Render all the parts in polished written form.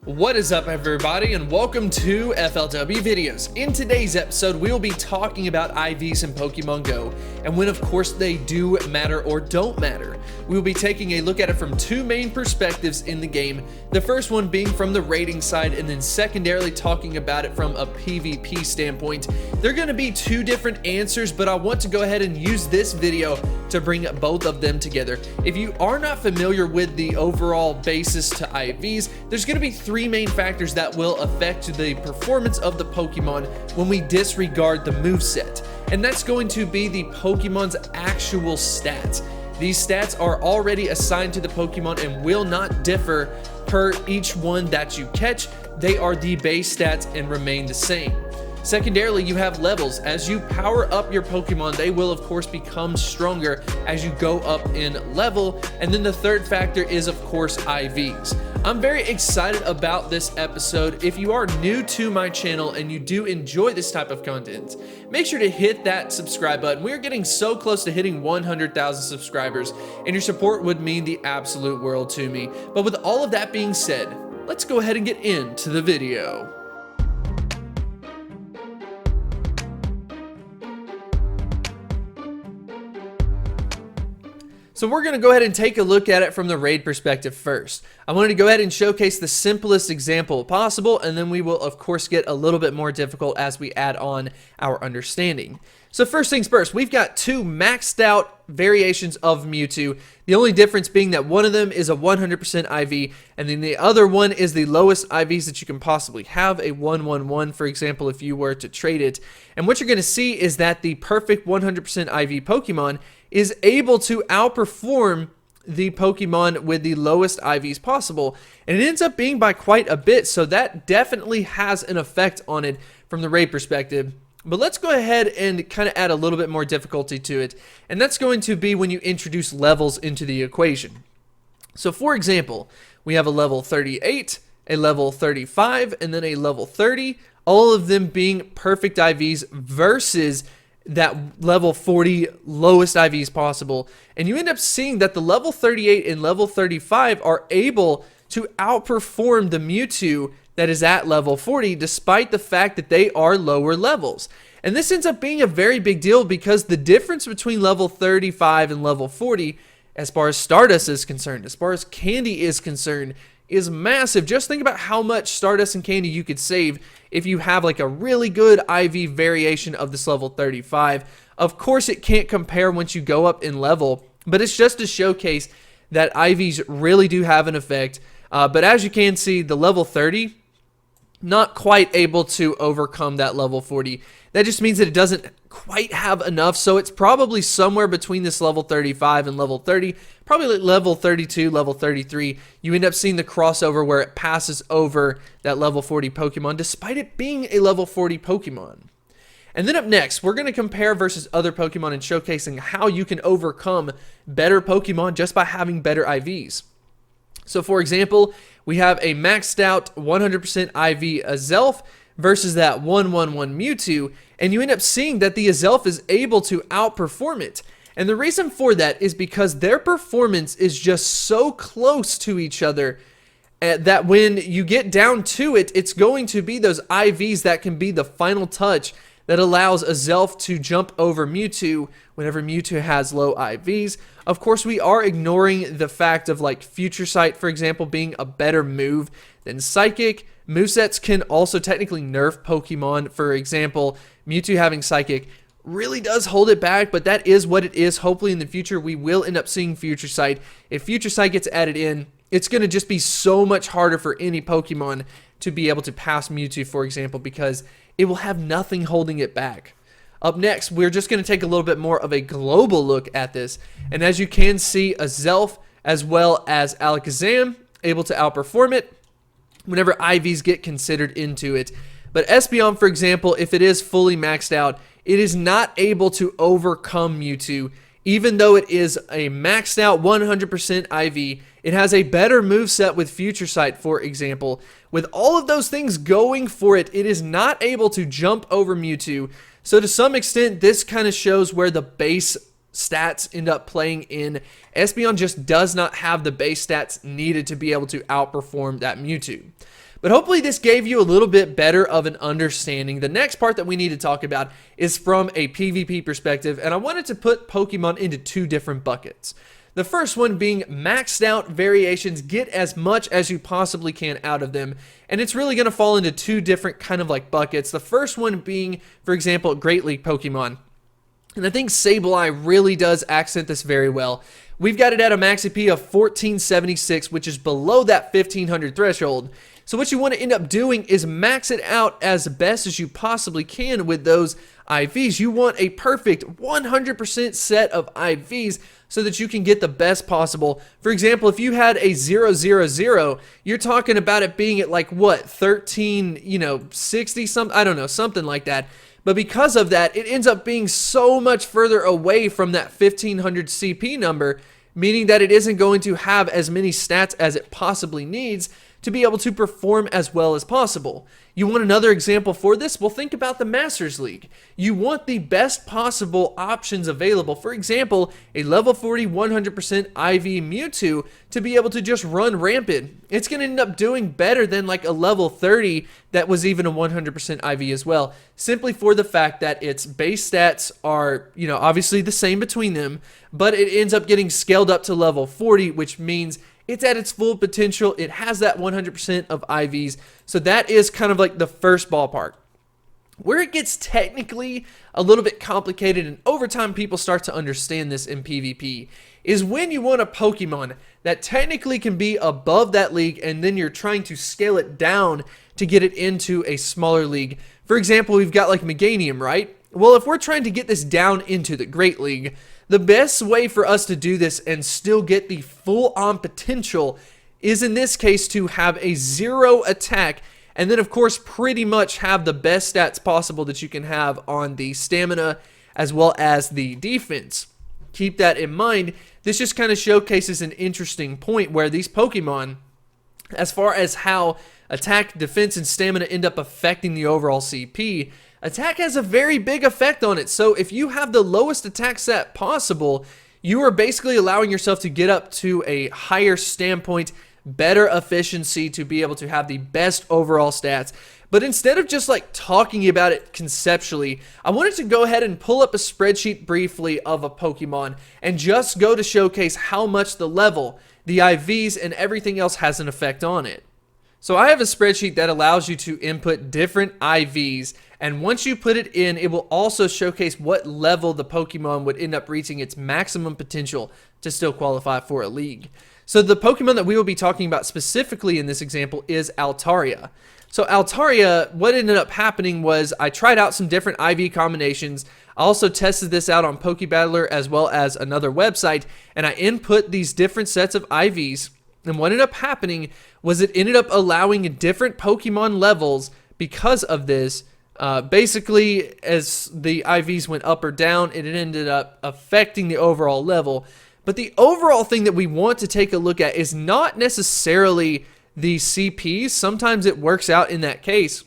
What is up, everybody, and welcome to FLW Videos. In today's episode, we will be talking about IVs in Pokemon Go, and when of course they do matter or don't matter. We will be taking a look at it from two main perspectives in the game, the first one being from the rating side, and then secondarily talking about it from a PvP standpoint. They're going to be two different answers, but I want to go ahead and use this video to bring both of them together. If you are not familiar with the overall basis to IVs, there's going to be three main factors that will affect the performance of the Pokemon when we disregard the moveset. And that's going to be the Pokemon's actual stats. These stats are already assigned to the Pokemon and will not differ per each one that you catch. They are the base stats and remain the same. Secondarily, you have levels. As you power up your Pokemon, they will of course become stronger as you go up in level. And then the third factor is of course IVs. I'm very excited about this episode. If you are new to my channel and you do enjoy this type of content, make sure to hit that subscribe button. We're getting so close to hitting 100,000 subscribers, and your support would mean the absolute world to me. But with all of that being said, let's go ahead and get into the video. So we're going to go ahead and take a look at it from the raid perspective first. I wanted to go ahead and showcase the simplest example possible, and then we will of course get a little bit more difficult as we add on our understanding. So first things first, we've got two maxed out variations of Mewtwo. The only difference being that one of them is a 100% IV, and then the other one is the lowest IVs that you can possibly have, a 111, for example, if you were to trade it. And what you're going to see is that the perfect 100% IV Pokemon is able to outperform the Pokemon with the lowest IVs possible, and it ends up being by quite a bit, so that definitely has an effect on it from the raid perspective. But let's go ahead and kind of add a little bit more difficulty to it, and that's going to be when you introduce levels into the equation. So for example, we have a level 38, a level 35, and then a level 30, all of them being perfect IVs versus that level 40 lowest IVs possible. And you end up seeing that the level 38 and level 35 are able to outperform the Mewtwo that is at level 40, despite the fact that they are lower levels. And this ends up being a very big deal because the difference between level 35 and level 40, as far as Stardust is concerned, as far as Candy is concerned, is massive. Just think about how much Stardust and Candy you could save if you have like a really good IV variation of this level 35. Of course, it can't compare once you go up in level, but it's just to showcase that IVs really do have an effect. But as you can see, the level 30, not quite able to overcome that level 40. That just means that it doesn't quite have enough, so it's probably somewhere between this level 35 and level 30, probably like level 32, level 33. You end up seeing the crossover where it passes over that level 40 Pokemon, despite it being a level 40 Pokemon. And then up next, we're going to compare versus other Pokemon and showcasing how you can overcome better Pokemon just by having better IVs. So for example, we have a maxed out 100% IV Azelf versus that 111 Mewtwo, and you end up seeing that the Azelf is able to outperform it. And the reason for that is because their performance is just so close to each other that when you get down to it, it's going to be those IVs that can be the final touch that allows Azelf to jump over Mewtwo whenever Mewtwo has low IVs. Of course, we are ignoring the fact of like Future Sight, for example, being a better move than Psychic. Movesets can also technically nerf Pokemon. For example, Mewtwo having Psychic really does hold it back, but that is what it is. Hopefully in the future, we will end up seeing Future Sight. If Future Sight gets added in, it's going to just be so much harder for any Pokemon to be able to pass Mewtwo, for example, because it will have nothing holding it back. Up next, we're just going to take a little bit more of a global look at this. And as you can see, Azelf as well as Alakazam able to outperform it whenever IVs get considered into it. But Espeon, for example, if it is fully maxed out, it is not able to overcome Mewtwo. Even though it is a maxed out 100% IV, it has a better moveset with Future Sight, for example. With all of those things going for it, it is not able to jump over Mewtwo. So to some extent, this kind of shows where the base stats end up playing in. Espeon just does not have the base stats needed to be able to outperform that Mewtwo. But hopefully this gave you a little bit better of an understanding. The next part that we need to talk about is from a PvP perspective, and I wanted to put Pokemon into two different buckets. The first one being maxed out variations, get as much as you possibly can out of them. And it's really going to fall into two different kind of like buckets. The first one being, for example, Great League Pokemon. And I think Sableye really does accent this very well. We've got it at a max EP of 1476, which is below that 1500 threshold. So what you want to end up doing is max it out as best as you possibly can with those IVs. You want a perfect 100% set of IVs so that you can get the best possible. For example, if you had a 000, you're talking about it being at like what, 1360 something, I don't know, something like that. But because of that, it ends up being so much further away from that 1500 CP number, meaning that it isn't going to have as many stats as it possibly needs to be able to perform as well as possible. You want another example for this? Well, think about the Masters League. You want the best possible options available. For example, a level 40 100% IV Mewtwo to be able to just run rampant. It's going to end up doing better than like a level 30 that was even a 100% IV as well, simply for the fact that its base stats are, obviously the same between them, but it ends up getting scaled up to level 40, which means it's at its full potential. It has that 100% of IVs. So that is kind of like the first ballpark. Where it gets technically a little bit complicated, and over time people start to understand this in PvP, is when you want a Pokemon that technically can be above that league and then you're trying to scale it down to get it into a smaller league. For example, we've got like Meganium, right? Well, if we're trying to get this down into the Great League, the best way for us to do this and still get the full-on potential is in this case to have a 0 attack, and then of course pretty much have the best stats possible that you can have on the stamina as well as the defense. Keep that in mind. This just kind of showcases an interesting point where these Pokemon, as far as how attack, defense, and stamina end up affecting the overall CP, attack has a very big effect on it. So if you have the lowest attack stat possible, you are basically allowing yourself to get up to a higher standpoint, better efficiency to be able to have the best overall stats. But instead of just like talking about it conceptually, I wanted to go ahead and pull up a spreadsheet briefly of a Pokemon and just go to showcase how much the level, the IVs, and everything else has an effect on it. So I have a spreadsheet that allows you to input different IVs, and once you put it in, it will also showcase what level the Pokemon would end up reaching its maximum potential to still qualify for a league. So the Pokemon that we will be talking about specifically in this example is Altaria. So Altaria, what ended up happening was I tried out some different IV combinations. I also tested this out on PokeBattler as well as another website, and I input these different sets of IVs. And what ended up happening was it ended up allowing different Pokemon levels because of this. Basically, as the IVs went up or down, it ended up affecting the overall level. But the overall thing that we want to take a look at is not necessarily the CPs. Sometimes it works out in that case.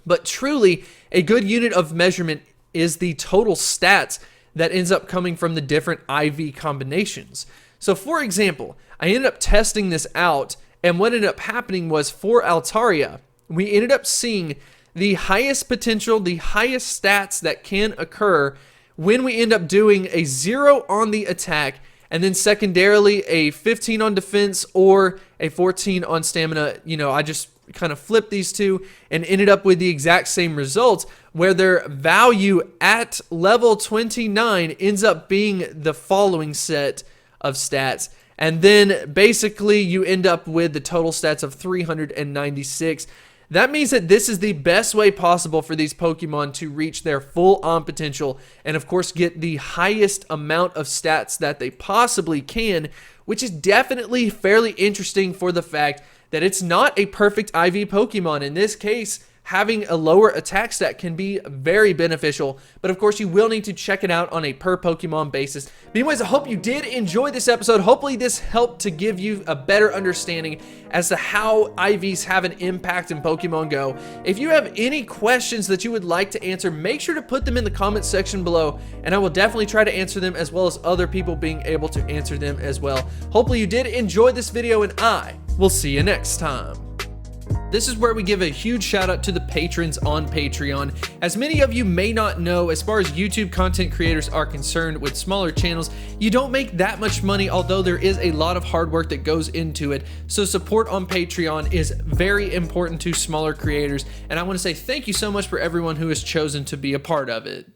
But truly, a good unit of measurement is the total stats that ends up coming from the different IV combinations. So for example, I ended up testing this out, and what ended up happening was for Altaria, we ended up seeing the highest potential, the highest stats that can occur when we end up doing a 0 on the attack, and then secondarily a 15 on defense or a 14 on stamina. I just kind of flipped these two and ended up with the exact same results, where their value at level 29 ends up being the following set of stats. And then basically you end up with the total stats of 396. That means that this is the best way possible for these Pokemon to reach their full-on potential and of course get the highest amount of stats that they possibly can, which is definitely fairly interesting for the fact that it's not a perfect IV Pokemon. In this case, having a lower attack stat can be very beneficial, but of course you will need to check it out on a per Pokemon basis. But anyways, I hope you did enjoy this episode. Hopefully this helped to give you a better understanding as to how IVs have an impact in Pokemon Go. If you have any questions that you would like to answer, make sure to put them in the comments section below, and I will definitely try to answer them, as well as other people being able to answer them as well. Hopefully you did enjoy this video, and I will see you next time. This is where we give a huge shout out to the patrons on Patreon. As many of you may not know, as far as YouTube content creators are concerned with smaller channels, you don't make that much money, although there is a lot of hard work that goes into it. So support on Patreon is very important to smaller creators, and I want to say thank you so much for everyone who has chosen to be a part of it.